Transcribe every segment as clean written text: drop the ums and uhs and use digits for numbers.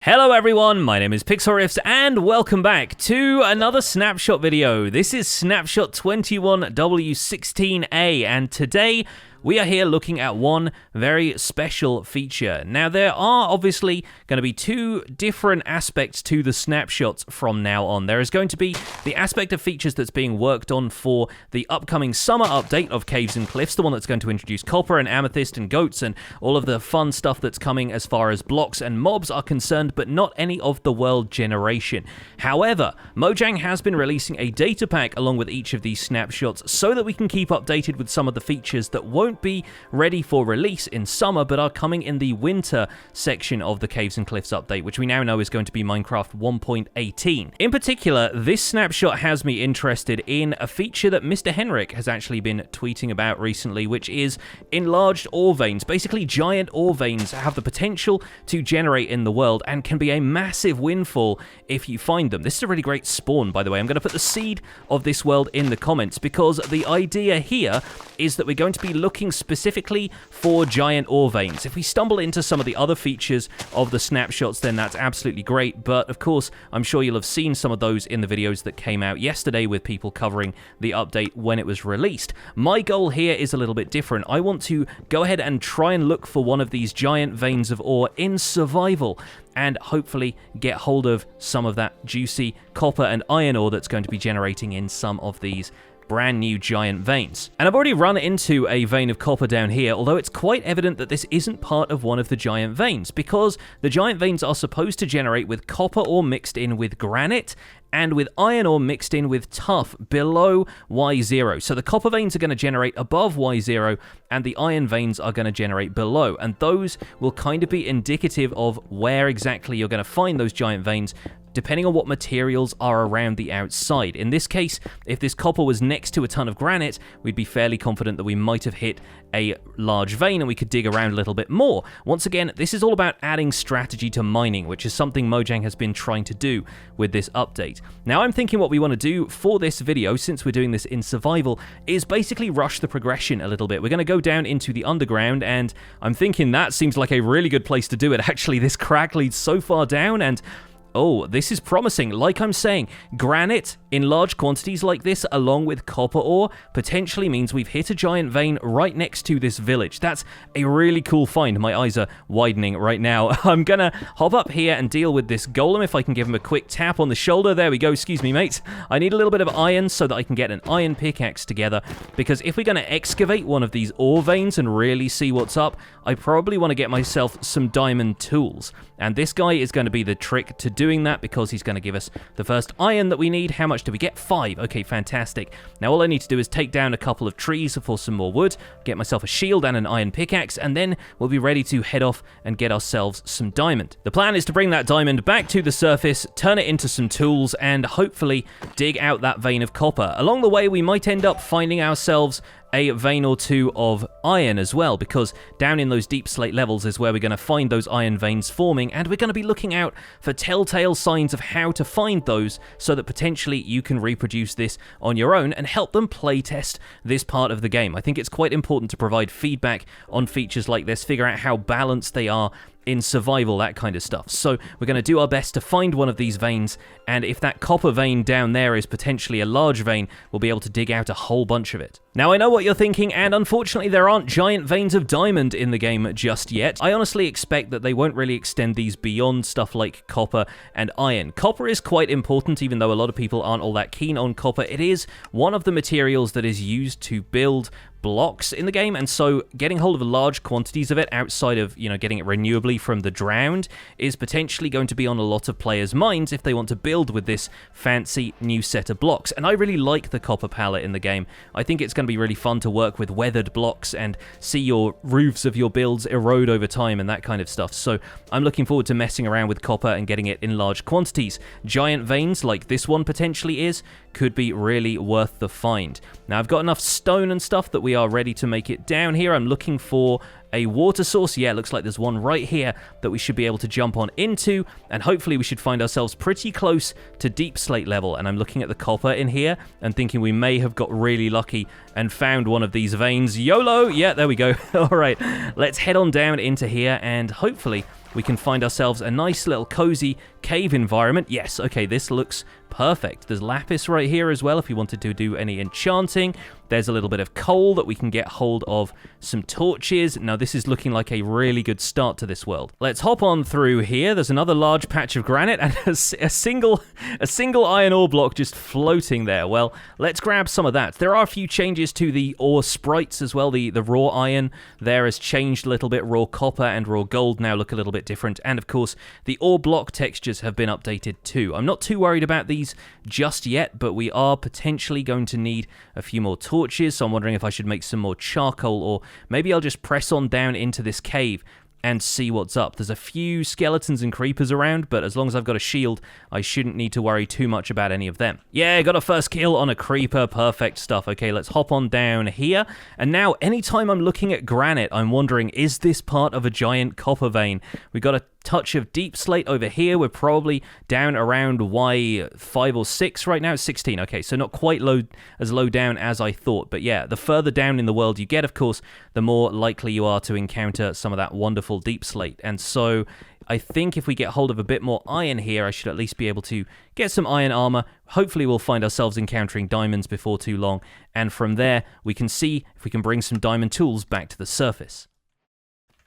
Hello everyone, my name is Pixlriffs and welcome back to another Snapshot video. This is Snapshot 21w16a and today we are here looking at one very special feature. Now there are obviously going to be two different aspects to the snapshots from now on. There is going to be the aspect of features that's being worked on for the upcoming summer update of Caves and Cliffs, the one that's going to introduce copper and amethyst and goats and all of the fun stuff that's coming as far as blocks and mobs are concerned, but not any of the world generation. However, Mojang has been releasing a data pack along with each of these snapshots so that we can keep updated with some of the features that won't be ready for release in summer but are coming in the winter section of the Caves and Cliffs update, which we now know is going to be Minecraft 1.18. In particular, this snapshot has me interested in a feature that Mr. Henrik has actually been tweeting about recently, which is enlarged ore veins. Basically, giant ore veins have the potential to generate in the world and can be a massive windfall if you find them. This is a really great spawn, by the way. I'm going to put the seed of this world in the comments because the idea here is that we're going to be looking specifically for giant ore veins. If we stumble into some of the other features of the snapshots, then that's absolutely great, but of course I'm sure you'll have seen some of those in the videos that came out yesterday with people covering the update when it was released. My goal here is a little bit different. I want to go ahead and try and look for one of these giant veins of ore in survival and hopefully get hold of some of that juicy copper and iron ore that's going to be generating in some of these brand new giant veins. And I've already run into a vein of copper down here, although it's quite evident that this isn't part of one of the giant veins, because the giant veins are supposed to generate with copper ore mixed in with granite and with iron ore mixed in with tuff below Y0. So the copper veins are going to generate above Y0 and the iron veins are going to generate below. And those will kind of be indicative of where exactly you're going to find those giant veins depending on what materials are around the outside. In this case, if this copper was next to a ton of granite, we'd be fairly confident that we might have hit a large vein and we could dig around a little bit more. Once again, this is all about adding strategy to mining, which is something Mojang has been trying to do with this update. Now I'm thinking what we want to do for this video, since we're doing this in survival, is basically rush the progression a little bit. We're going to go down into the underground, and I'm thinking that seems like a really good place to do it. Actually, this crack leads so far down, and oh, this is promising. Like I'm saying, granite in large quantities like this, along with copper ore, potentially means we've hit a giant vein right next to this village. That's a really cool find. My eyes are widening right now. I'm gonna hop up here and deal with this golem. If I can give him a quick tap on the shoulder. There we go. Excuse me, mate. I need a little bit of iron so that I can get an iron pickaxe together, because if we're gonna excavate one of these ore veins and really see what's up, I probably want to get myself some diamond tools. And this guy is going to be the trick to doing that, because he's going to give us the first iron that we need. How much do we get? 5. Okay, fantastic. Now all I need to do is take down a couple of trees for some more wood, get myself a shield and an iron pickaxe, and then we'll be ready to head off and get ourselves some diamond. The plan is to bring that diamond back to the surface, turn it into some tools, and hopefully dig out that vein of copper. Along the way, we might end up finding ourselves a vein or two of iron as well, because down in those deep slate levels is where we're going to find those iron veins forming, and we're going to be looking out for telltale signs of how to find those so that potentially you can reproduce this on your own and help them playtest this part of the game. I think it's quite important to provide feedback on features like this, figure out how balanced they are in survival, that kind of stuff. So we're going to do our best to find one of these veins, and if that copper vein down there is potentially a large vein, we'll be able to dig out a whole bunch of it. Now I know what you're thinking, and unfortunately there aren't giant veins of diamond in the game just yet. I honestly expect that they won't really extend these beyond stuff like copper and iron. Copper is quite important, even though a lot of people aren't all that keen on copper. It is one of the materials that is used to build blocks in the game, and so getting hold of large quantities of it outside of, getting it renewably from the ground is potentially going to be on a lot of players' minds if they want to build with this fancy new set of blocks. And I really like the copper palette in the game. I think it's going to be really fun to work with weathered blocks and see your roofs of your builds erode over time and that kind of stuff. So I'm looking forward to messing around with copper and getting it in large quantities. Giant veins like this one potentially is could be really worth the find. Now I've got enough stone and stuff that we are ready to make it down here. I'm looking for a water source? Yeah, it looks like there's one right here that we should be able to jump on into, and hopefully we should find ourselves pretty close to deep slate level. And I'm looking at the copper in here and thinking we may have got really lucky and found one of these veins. YOLO! Yeah, there we go. All right, let's head on down into here, and hopefully we can find ourselves a nice little cozy cave environment. Yes, okay, this looks perfect. There's lapis right here as well if you wanted to do any enchanting. There's a little bit of coal that we can get hold of, some torches. Now this is looking like a really good start to this world. Let's hop on through here. There's another large patch of granite and a single iron ore block just floating there. Well, let's grab some of that. There are a few changes to the ore sprites as well. The raw iron there has changed a little bit. Raw copper and raw gold now look a little bit different. And of course, the ore block textures have been updated too. I'm not too worried about these just yet, but we are potentially going to need a few more torches, so I'm wondering if I should make some more charcoal, or maybe I'll just press on down into this cave and see what's up. There's a few skeletons and creepers around, but as long as I've got a shield, I shouldn't need to worry too much about any of them. Yeah, got a first kill on a creeper. Perfect stuff. Okay, let's hop on down here. And now, anytime I'm looking at granite, I'm wondering, is this part of a giant copper vein? We got a touch of deep slate over here. We're probably down around Y5 or 6 right now. It's 16. Okay, so not quite as low down as I thought. But yeah, the further down in the world you get, of course, the more likely you are to encounter some of that wonderful deep slate. And so I think if we get hold of a bit more iron here, I should at least be able to get some iron armor. Hopefully we'll find ourselves encountering diamonds before too long. And from there, we can see if we can bring some diamond tools back to the surface.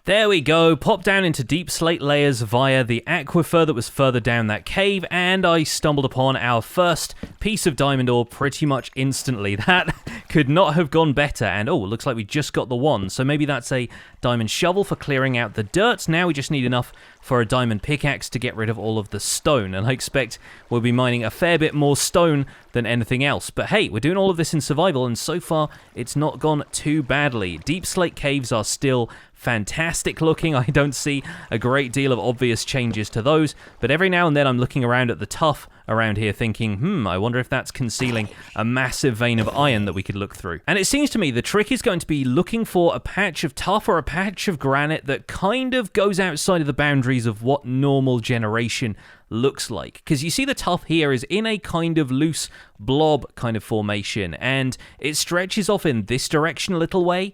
There we go, pop down into deep slate layers via the aquifer that was further down that cave, and I stumbled upon our first piece of diamond ore pretty much instantly. That could not have gone better, and oh, looks like we just got the one, so maybe that's a diamond shovel for clearing out the dirt. Now we just need enough for a diamond pickaxe to get rid of all of the stone, and I expect we'll be mining a fair bit more stone than anything else. But hey, we're doing all of this in survival, and so far it's not gone too badly. Deep slate caves are still fantastic looking. I don't see a great deal of obvious changes to those, but every now and then I'm looking around at the tuff around here thinking, I wonder if that's concealing a massive vein of iron that we could look through. And it seems to me the trick is going to be looking for a patch of tuff or a patch of granite that kind of goes outside of the boundaries of what normal generation looks like. Because you see the tuff here is in a kind of loose blob kind of formation, and it stretches off in this direction a little way,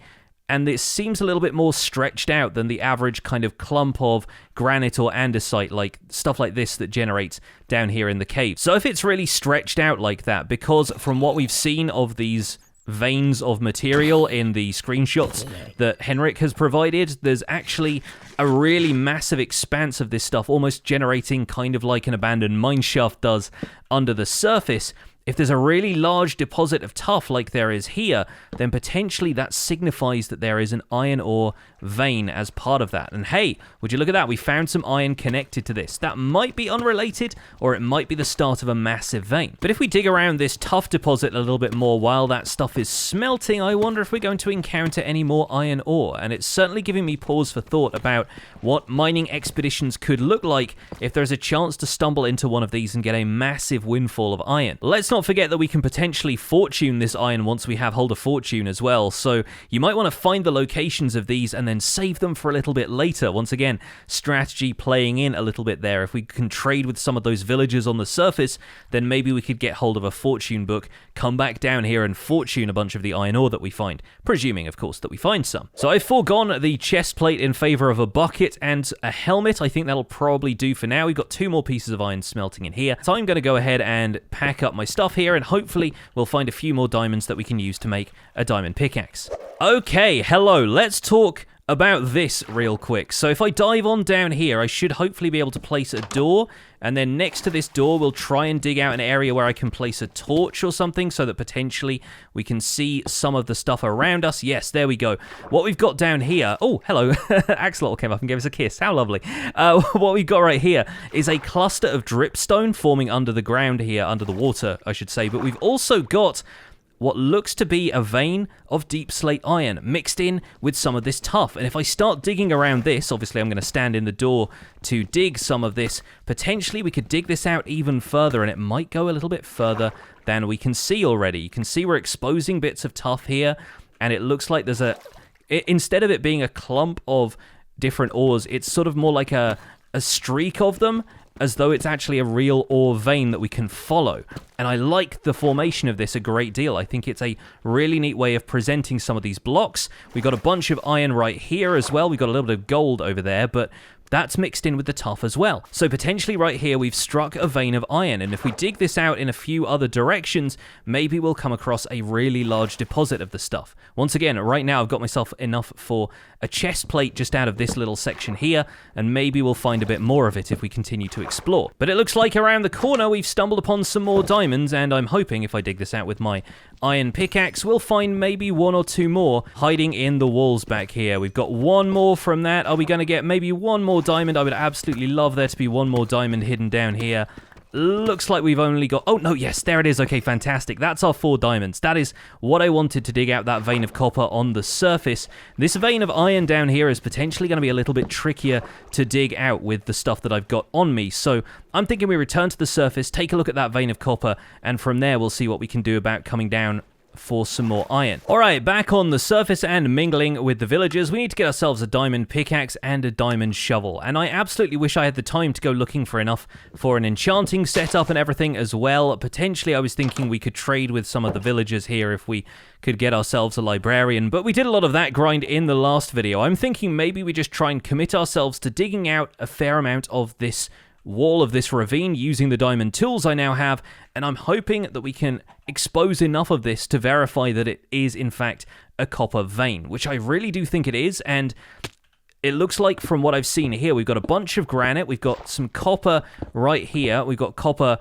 and it seems a little bit more stretched out than the average kind of clump of granite or andesite, like stuff like this that generates down here in the cave. So if it's really stretched out like that, because from what we've seen of these veins of material in the screenshots that Henrik has provided, there's actually a really massive expanse of this stuff, almost generating kind of like an abandoned mineshaft does under the surface. If there's a really large deposit of tuff like there is here, then potentially that signifies that there is an iron ore vein as part of that. And hey, would you look at that? We found some iron connected to this. That might be unrelated, or it might be the start of a massive vein. But if we dig around this tuff deposit a little bit more while that stuff is smelting, I wonder if we're going to encounter any more iron ore. And it's certainly giving me pause for thought about what mining expeditions could look like if there's a chance to stumble into one of these and get a massive windfall of iron. Let's not forget that we can potentially fortune this iron once we have hold of fortune as well, so you might want to find the locations of these and then save them for a little bit later. Once again, strategy playing in a little bit there. If we can trade with some of those villagers on the surface, then maybe we could get hold of a fortune book, come back down here and fortune a bunch of the iron ore that we find, presuming of course that we find some. So I've foregone the chest plate in favor of a bucket and a helmet. I think that'll probably do for now. We've got 2 more pieces of iron smelting in here, so I'm going to go ahead and pack up my stuff here, and hopefully we'll find a few more diamonds that we can use to make a diamond pickaxe. Okay, hello, let's talk about this real quick. So if I dive on down here, I should hopefully be able to place a door, and then next to this door we'll try and dig out an area where I can place a torch or something so that potentially we can see some of the stuff around us. Yes, there we go. What we've got down here, oh, hello, Axolotl came up and gave us a kiss, how lovely. What we've got right here is a cluster of dripstone forming under the ground here, under the water, I should say, but we've also got what looks to be a vein of deep slate iron mixed in with some of this tuff. And if I start digging around this, obviously I'm going to stand in the door to dig some of this, potentially we could dig this out even further, and it might go a little bit further than we can see already. You can see we're exposing bits of tuff here, and it looks like there's a instead of it being a clump of different ores, it's sort of more like a streak of them, as though it's actually a real ore vein that we can follow. And I like the formation of this a great deal. I think it's a really neat way of presenting some of these blocks. We've got a bunch of iron right here as well. We've got a little bit of gold over there, but that's mixed in with the tuff as well. So potentially right here, we've struck a vein of iron, and if we dig this out in a few other directions, maybe we'll come across a really large deposit of the stuff. Once again, right now, I've got myself enough for a chest plate just out of this little section here, and maybe we'll find a bit more of it if we continue to explore. But it looks like around the corner, we've stumbled upon some more diamonds, and I'm hoping if I dig this out with my iron pickaxe, we'll find maybe 1 or 2 more hiding in the walls back here. We've got 1 more from that. Are we going to get maybe 1 more diamond? I would absolutely love there to be 1 more diamond hidden down here. Looks like we've only got... Oh, no, yes, there it is. Okay, fantastic. That's our 4 diamonds. That is what I wanted to dig out, that vein of copper on the surface. This vein of iron down here is potentially going to be a little bit trickier to dig out with the stuff that I've got on me. So I'm thinking we return to the surface, take a look at that vein of copper, and from there we'll see what we can do about coming down for some more iron. Alright, back on the surface and mingling with the villagers, we need to get ourselves a diamond pickaxe and a diamond shovel. And I absolutely wish I had the time to go looking for enough for an enchanting setup and everything as well. Potentially, I was thinking we could trade with some of the villagers here if we could get ourselves a librarian, but we did a lot of that grind in the last video. I'm thinking maybe we just try and commit ourselves to digging out a fair amount of this wall of this ravine using the diamond tools I now have, and I'm hoping that we can expose enough of this to verify that it is in fact a copper vein, which I really do think it is. And it looks like from what I've seen here, we've got a bunch of granite, we've got some copper right here, we've got copper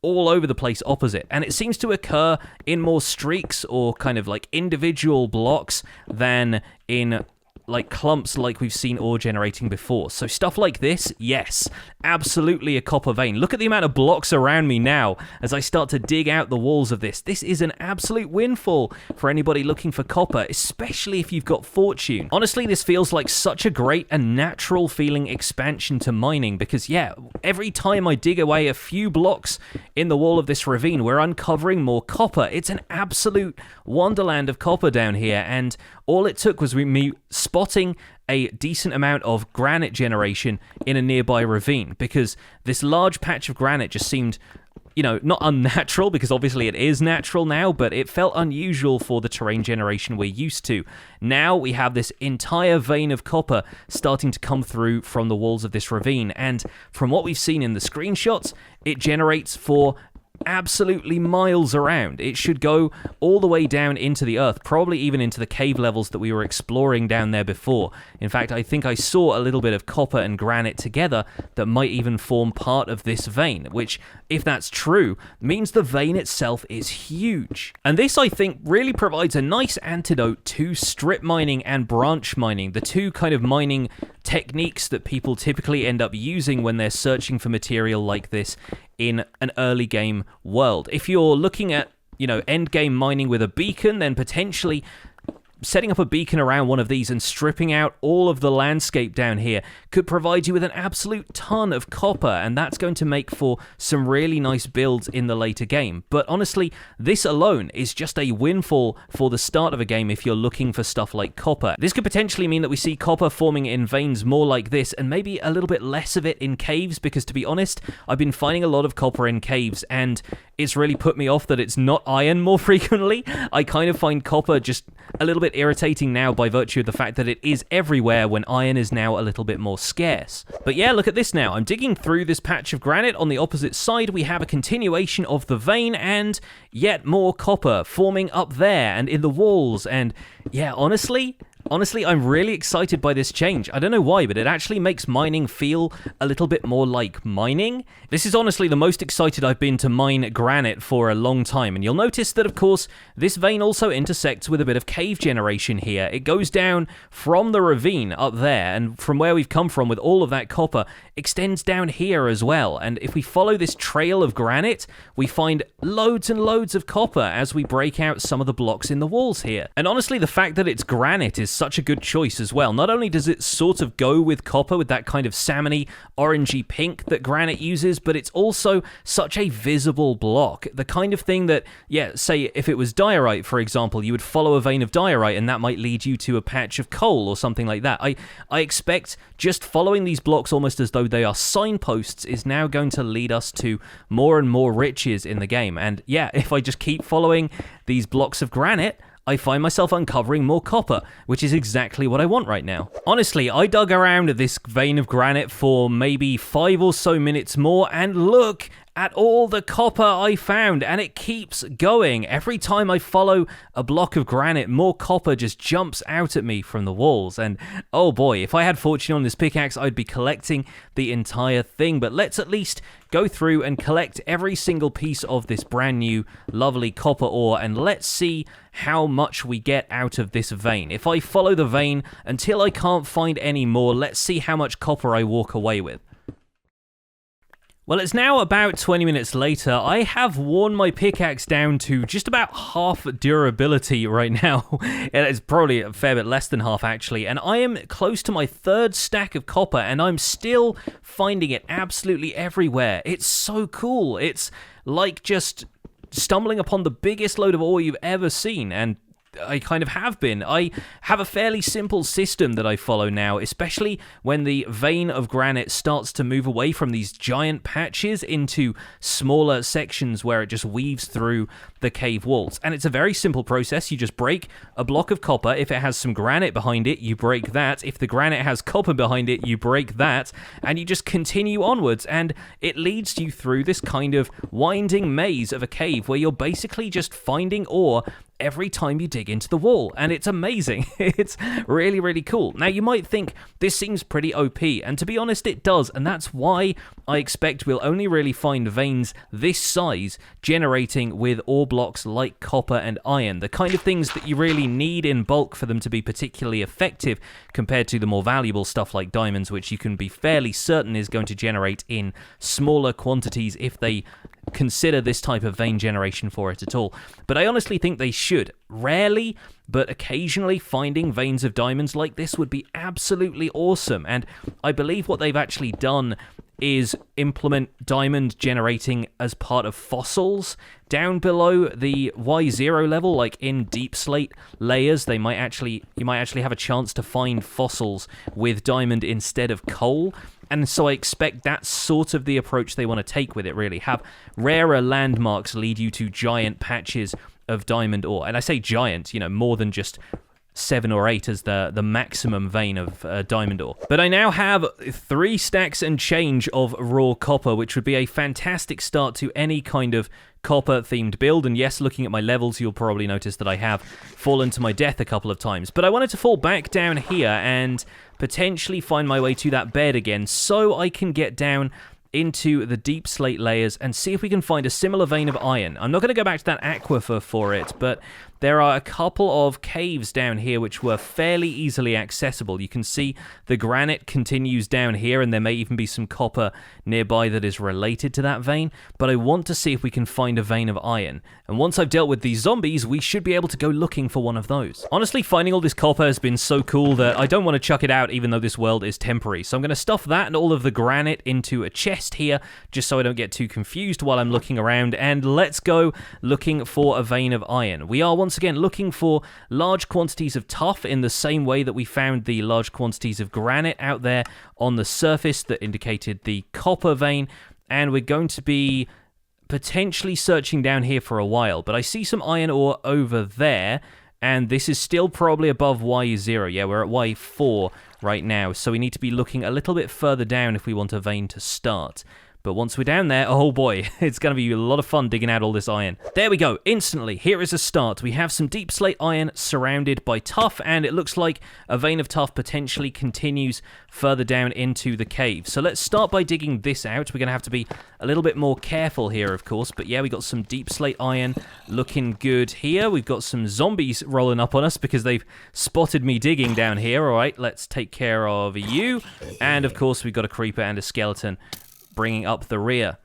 all over the place opposite, and it seems to occur in more streaks or kind of like individual blocks than in like clumps like we've seen ore generating before. So stuff like this, yes, absolutely a copper vein. Look at the amount of blocks around me now as I start to dig out the walls of this. This is an absolute windfall for anybody looking for copper, especially if you've got fortune. Honestly, this feels like such a great and natural feeling expansion to mining because, yeah, every time I dig away a few blocks in the wall of this ravine, we're uncovering more copper. It's an absolute wonderland of copper down here, and all it took was me spotting a decent amount of granite generation in a nearby ravine, because this large patch of granite just seemed, you know, not unnatural, because obviously it is natural now, but it felt unusual for the terrain generation we're used to. Now we have this entire vein of copper starting to come through from the walls of this ravine, and from what we've seen in the screenshots, it generates for absolutely miles around. It should go all the way down into the earth, probably even into the cave levels that we were exploring down there before. In fact, I think I saw a little bit of copper and granite together that might even form part of this vein, which, if that's true, means the vein itself is huge. And this, I think, really provides a nice antidote to strip mining and branch mining, the two kind of mining techniques that people typically end up using when they're searching for material like this in an early game world. If you're looking at, you know, end game mining with a beacon, then potentially setting up a beacon around one of these and stripping out all of the landscape down here could provide you with an absolute ton of copper, and that's going to make for some really nice builds in the later game. But honestly, this alone is just a windfall for the start of a game if you're looking for stuff like copper. This could potentially mean that we see copper forming in veins more like this, and maybe a little bit less of it in caves, because to be honest, I've been finding a lot of copper in caves, and it's really put me off that it's not iron more frequently. I kind of find copper just a little bit irritating now by virtue of the fact that it is everywhere when iron is now a little bit more scarce. But yeah, look at this now. I'm digging through this patch of granite. On the opposite side, we have a continuation of the vein and yet more copper forming up there and in the walls. And yeah, honestly, I'm really excited by this change. I don't know why, but it actually makes mining feel a little bit more like mining. This is honestly the most excited I've been to mine granite for a long time, and you'll notice that, of course, this vein also intersects with a bit of cave generation here. It goes down from the ravine up there, and from where we've come from with all of that copper, extends down here as well. And if we follow this trail of granite, we find loads and loads of copper as we break out some of the blocks in the walls here. And honestly, the fact that it's granite is such a good choice as well. Not only does it sort of go with copper with that kind of salmony, orangey pink that granite uses, but it's also such a visible block. The kind of thing that, yeah, say if it was diorite, for example, you would follow a vein of diorite and that might lead you to a patch of coal or something like that. I expect just following these blocks almost as though they are signposts is now going to lead us to more and more riches in the game. And yeah, if I just keep following these blocks of granite, I find myself uncovering more copper, which is exactly what I want right now. Honestly, I dug around this vein of granite for maybe 5 or so minutes more, and look at all the copper I found, and it keeps going. Every time I follow a block of granite, more copper just jumps out at me from the walls, and oh boy, if I had fortune on this pickaxe, I'd be collecting the entire thing. But let's at least go through and collect every single piece of this brand new lovely copper ore, and let's see how much we get out of this vein. If I follow the vein until I can't find any more, let's see how much copper I walk away with. Well, it's now about 20 minutes later. I have worn my pickaxe down to just about half durability right now. It's probably a fair bit less than half, actually. And I am close to my 3rd stack of copper, and I'm still finding it absolutely everywhere. It's so cool. It's like just stumbling upon the biggest load of ore you've ever seen, and I kind of have been. I have a fairly simple system that I follow now, especially when the vein of granite starts to move away from these giant patches into smaller sections where it just weaves through the cave walls. And it's a very simple process. You just break a block of copper. If it has some granite behind it, you break that. If the granite has copper behind it, you break that. And you just continue onwards. And it leads you through this kind of winding maze of a cave where you're basically just finding ore every time you dig into the wall, and it's amazing. It's really, really cool. Now, you might think this seems pretty OP, and to be honest, it does, and that's why I expect we'll only really find veins this size generating with ore blocks like copper and iron, the kind of things that you really need in bulk for them to be particularly effective compared to the more valuable stuff like diamonds, which you can be fairly certain is going to generate in smaller quantities if they consider this type of vein generation for it at all. But I honestly think they should. Rarely, but occasionally finding veins of diamonds like this would be absolutely awesome. And I believe what they've actually done is implement diamond generating as part of fossils down below the Y0 level, like in deep slate layers. You might actually have a chance to find fossils with diamond instead of coal. And so I expect that's sort of the approach they want to take with it, really. Have rarer landmarks lead you to giant patches of diamond ore. And I say giant, more than just 7 or 8 as the maximum vein of diamond ore. But I now have 3 stacks and change of raw copper, which would be a fantastic start to any kind of copper-themed build. And yes, looking at my levels, you'll probably notice that I have fallen to my death a couple of times. But I wanted to fall back down here and potentially find my way to that bed again so I can get down into the deep slate layers and see if we can find a similar vein of iron. I'm not going to go back to that aquifer for it, but there are a couple of caves down here which were fairly easily accessible. You can see the granite continues down here, and there may even be some copper nearby that is related to that vein, but I want to see if we can find a vein of iron. And once I've dealt with these zombies, we should be able to go looking for one of those. Honestly, finding all this copper has been so cool that I don't want to chuck it out even though this world is temporary. So I'm going to stuff that and all of the granite into a chest here, just so I don't get too confused while I'm looking around, and let's go looking for a vein of iron. We are once again looking for large quantities of tuff in the same way that we found the large quantities of granite out there on the surface that indicated the copper vein, and we're going to be potentially searching down here for a while, but I see some iron ore over there, and this is still probably above Y0. Yeah, we're at Y4 right now, so we need to be looking a little bit further down if we want a vein to start. But once we're down there, oh boy, it's going to be a lot of fun digging out all this iron. There we go, instantly, here is a start. We have some deep slate iron surrounded by tuff, and it looks like a vein of tuff potentially continues further down into the cave. So let's start by digging this out. We're going to have to be a little bit more careful here, of course, but yeah, we got some deep slate iron looking good here. We've got some zombies rolling up on us because they've spotted me digging down here. All right, let's take care of you. And of course, we've got a creeper and a skeleton bringing up the rear.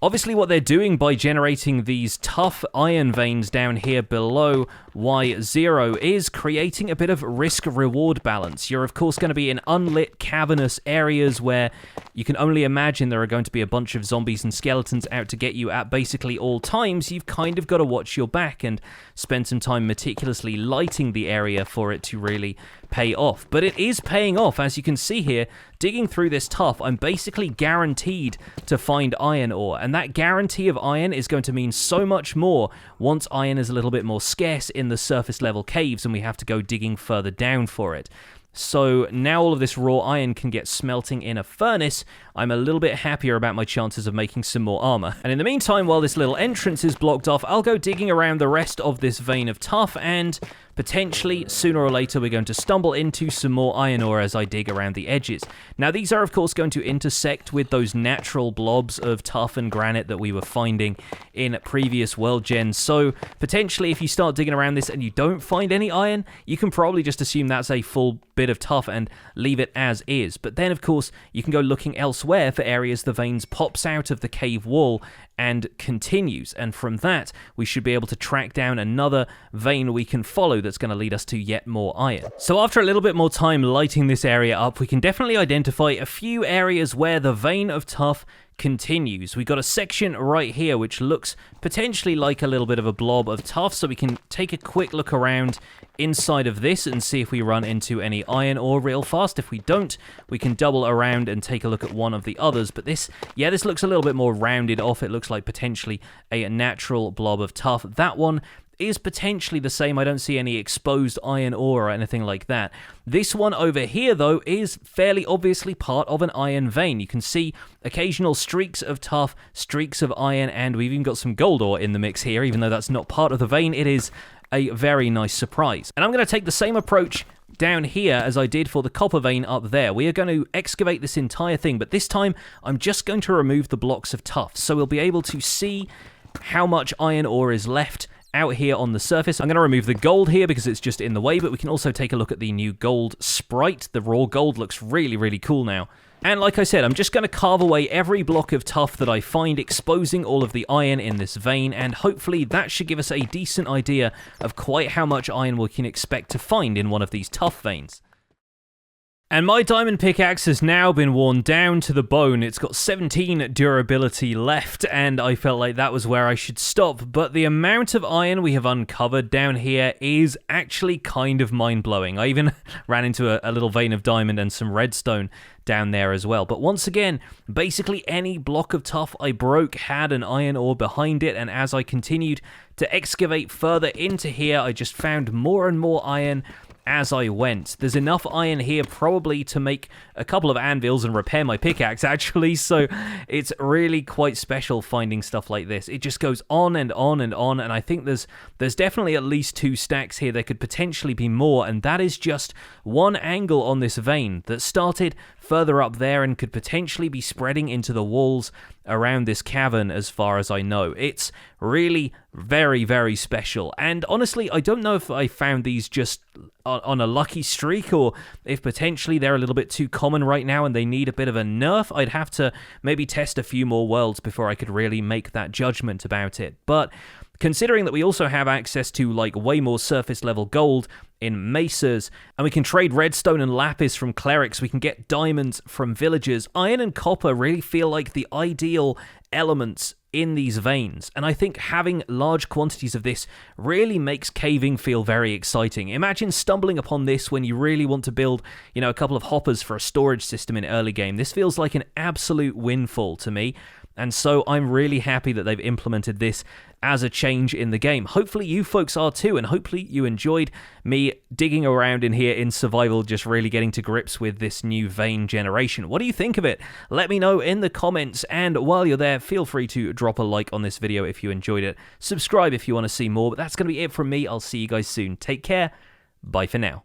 Obviously, what they're doing by generating these tough iron veins down here below Y0 is creating a bit of risk-reward balance. You're, of course, going to be in unlit, cavernous areas where you can only imagine there are going to be a bunch of zombies and skeletons out to get you at basically all times. You've kind of got to watch your back and spend some time meticulously lighting the area for it to really pay off. But it is paying off, as you can see here. Digging through this tuff, I'm basically guaranteed to find iron ore, and that guarantee of iron is going to mean so much more once iron is a little bit more scarce in the surface level caves and we have to go digging further down for it. So now all of this raw iron can get smelting in a furnace. I'm a little bit happier about my chances of making some more armor. And in the meantime, while this little entrance is blocked off, I'll go digging around the rest of this vein of tuff, and potentially, sooner or later, we're going to stumble into some more iron ore as I dig around the edges. Now, these are, of course, going to intersect with those natural blobs of tuff and granite that we were finding in previous world gens. So, potentially, if you start digging around this and you don't find any iron, you can probably just assume that's a full bit of tuff and leave it as is. But then, of course, you can go looking elsewhere for areas the veins pops out of the cave wall and continues, and from that we should be able to track down another vein we can follow that's going to lead us to yet more iron. So after a little bit more time lighting this area up, we can definitely identify a few areas where the vein of tuff continues. We got a section right here which looks potentially like a little bit of a blob of tuff, so we can take a quick look around inside of this and see if we run into any iron ore real fast. If we don't, we can double around and take a look at one of the others. But this looks a little bit more rounded off. It looks like potentially a natural blob of tuff. That one is potentially the same. I don't see any exposed iron ore or anything like that. This one over here, though, is fairly obviously part of an iron vein. You can see occasional streaks of tuff, streaks of iron, and we've even got some gold ore in the mix here. Even though that's not part of the vein, it is a very nice surprise. And I'm going to take the same approach down here as I did for the copper vein up there. We are going to excavate this entire thing, but this time I'm just going to remove the blocks of tuff, so we'll be able to see how much iron ore is left out here on the surface. I'm going to remove the gold here because it's just in the way, but we can also take a look at the new gold sprite. The raw gold looks really, really cool now. And like I said, I'm just going to carve away every block of tuff that I find, exposing all of the iron in this vein, and hopefully that should give us a decent idea of quite how much iron we can expect to find in one of these tuff veins. And my diamond pickaxe has now been worn down to the bone. It's got 17 durability left, and I felt like that was where I should stop. But the amount of iron we have uncovered down here is actually kind of mind-blowing. I even ran into a little vein of diamond and some redstone down there as well. But once again, basically any block of tuff I broke had an iron ore behind it, and as I continued to excavate further into here, I just found more and more iron as I went. There's enough iron here probably to make a couple of anvils and repair my pickaxe, actually, so it's really quite special finding stuff like this. It just goes on and on and on, and I think there's definitely at least 2 stacks here. There could potentially be more, and that is just one angle on this vein that started further up there and could potentially be spreading into the walls around this cavern as far as I know. It's really very, very special, and honestly, I don't know if I found these just on a lucky streak or if potentially they're a little bit too common right now and they need a bit of a nerf. I'd have to maybe test a few more worlds before I could really make that judgment about it. But considering that we also have access to like way more surface level gold in mesas, and we can trade redstone and lapis from clerics, we can get diamonds from villagers, iron and copper really feel like the ideal elements in these veins, and I think having large quantities of this really makes caving feel very exciting. Imagine stumbling upon this when you really want to build, a couple of hoppers for a storage system in early game. This feels like an absolute windfall to me, and so I'm really happy that they've implemented this as a change in the game. Hopefully you folks are too, and hopefully you enjoyed me digging around in here in survival, just really getting to grips with this new vein generation. What do you think of it? Let me know in the comments, and while you're there, feel free to drop a like on this video if you enjoyed it. Subscribe if you want to see more, but that's going to be it from me. I'll see you guys soon. Take care. Bye for now.